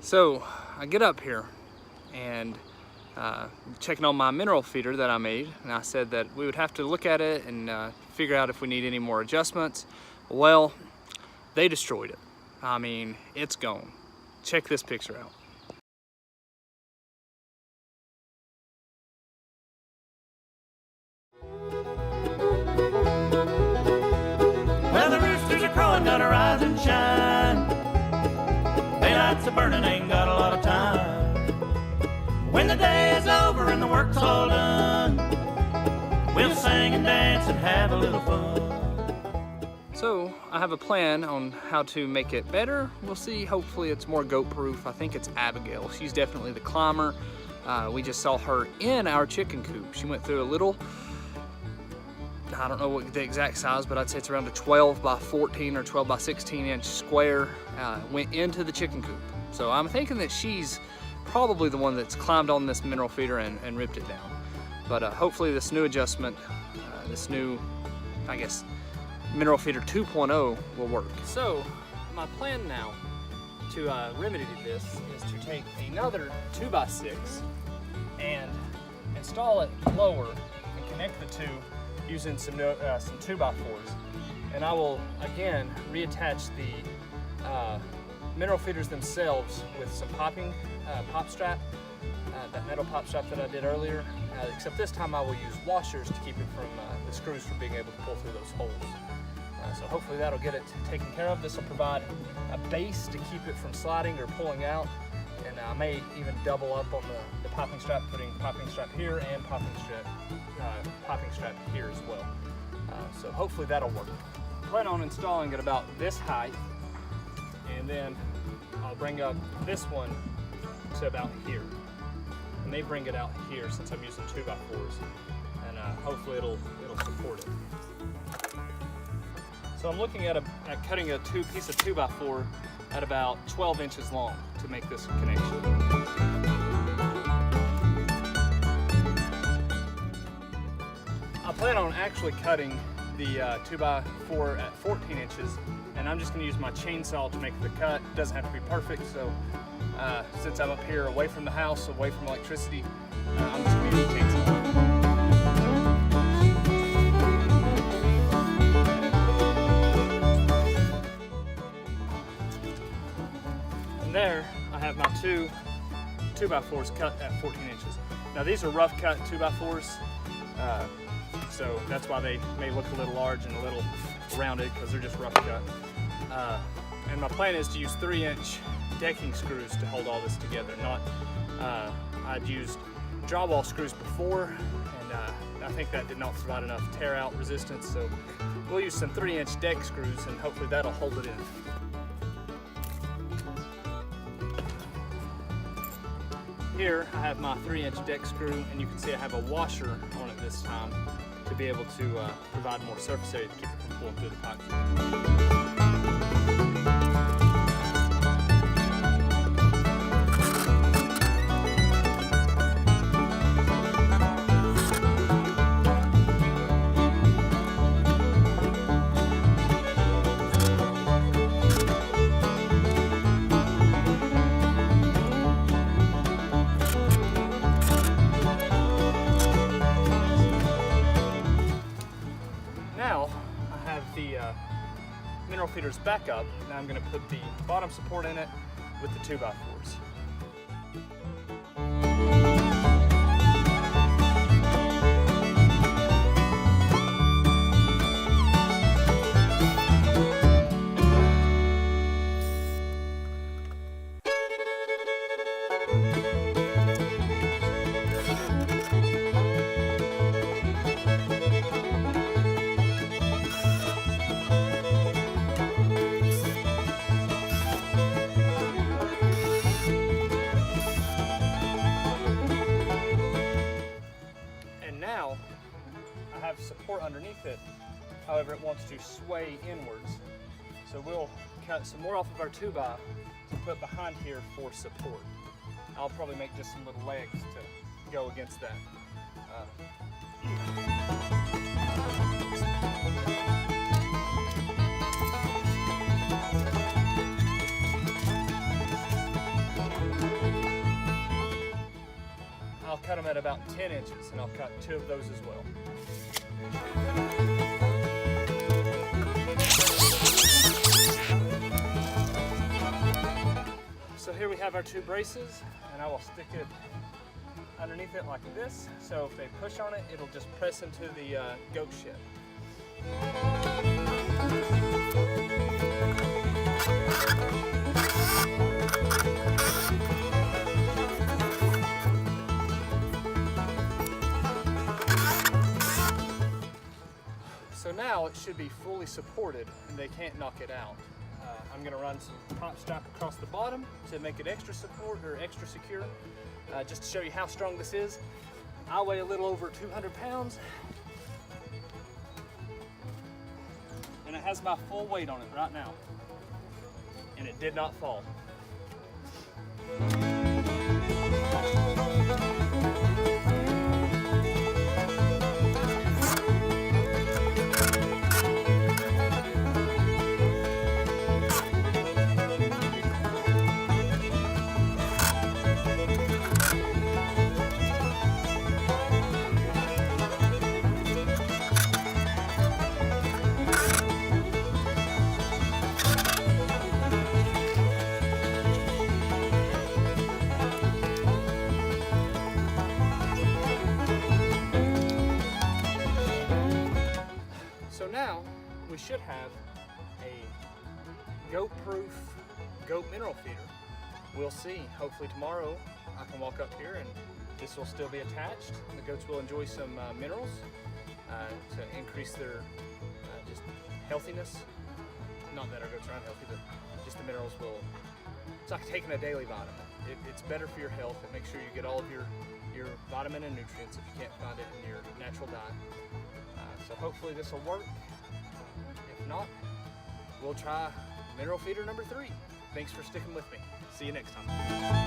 So I get up here and checking on my mineral feeder that I made, and I said that we would have to look at it and figure out if we need any more adjustments. Well, they destroyed it. I mean, it's gone. Check this picture out. Well, the roosters are crowing, gotta rise and shine. Daylight's a burning, ain't got a lot of time. When the day is over and the work's all done, we'll sing and dance and have a little fun. So I have a plan on how to make it better. We'll see. Hopefully it's more goat proof. I think it's Abigail. She's definitely the climber. We just saw her in our chicken coop. She went through a little, I don't know what the exact size, but I'd say it's around a 12 by 14 or 12 by 16 inch square. Went into the chicken coop. So I'm thinking that she's probably the one that's climbed on this mineral feeder and ripped it down. But hopefully this new adjustment, this new, I guess, mineral feeder 2.0 will work. So my plan now to remedy this is to take another 2x6 and install it lower and connect the two using some 2x4s. And I will again reattach the mineral feeders themselves with some pop strap, that metal pop strap that I did earlier, except this time I will use washers to keep it from the screws from being able to pull through those holes. So hopefully that'll get it taken care of. This will provide a base to keep it from sliding or pulling out. And I may even double up on the popping strap, putting popping strap here and popping strap here as well. So hopefully that'll work. I plan on installing it about this height, and then I'll bring up this one to about here. I may bring it out here since I'm using 2x4s, and hopefully it'll support it. So I'm looking at cutting a piece of 2x4 at about 12 inches long to make this connection. I plan on actually cutting the 2x4 at 14 inches, and I'm just going to use my chainsaw to make the cut. It doesn't have to be perfect, so since I'm up here away from the house, away from electricity, I'm just going to use the chainsaw. There I have my two 2x4s cut at 14 inches. Now these are rough cut 2x4s, so that's why they may look a little large and a little rounded, because they're just rough cut. And my plan is to use 3-inch decking screws to hold all this together. I'd used drywall screws before, and I think that did not provide enough tear out resistance, so we'll use some 3-inch deck screws and hopefully that'll hold it in. Here I have my 3-inch deck screw, and you can see I have a washer on it this time to be able to provide more surface area to keep it from pulling through the pipes. Mineral feeders back up. Now I'm going to put the bottom support in it with the 2x4s. Support underneath it, however it wants to sway inwards, so we'll cut some more off of our 2x to put behind here for support. I'll probably make just some little legs to go against that. cut them at about 10 inches, and I'll cut 2 of those as well. So here we have our 2 braces, and I will stick it underneath it like this. So if they push on it, it'll just press into the goat shit. So now it should be fully supported and they can't knock it out. I'm going to run some top strap across the bottom to make it extra support or extra secure. Just to show you how strong this is. I weigh a little over 200 pounds. And it has my full weight on it right now. And it did not fall. So now we should have a goat-proof goat mineral feeder. We'll see. Hopefully tomorrow I can walk up here and this will still be attached. The goats will enjoy some minerals to increase their just healthiness. Not that our goats are unhealthy, but just the minerals will. It's like taking a daily vitamin. It's better for your health. It makes sure you get all of your vitamin and nutrients if you can't find it in your natural diet. So hopefully this will work. If not, we'll try mineral feeder number 3. Thanks for sticking with me. See you next time.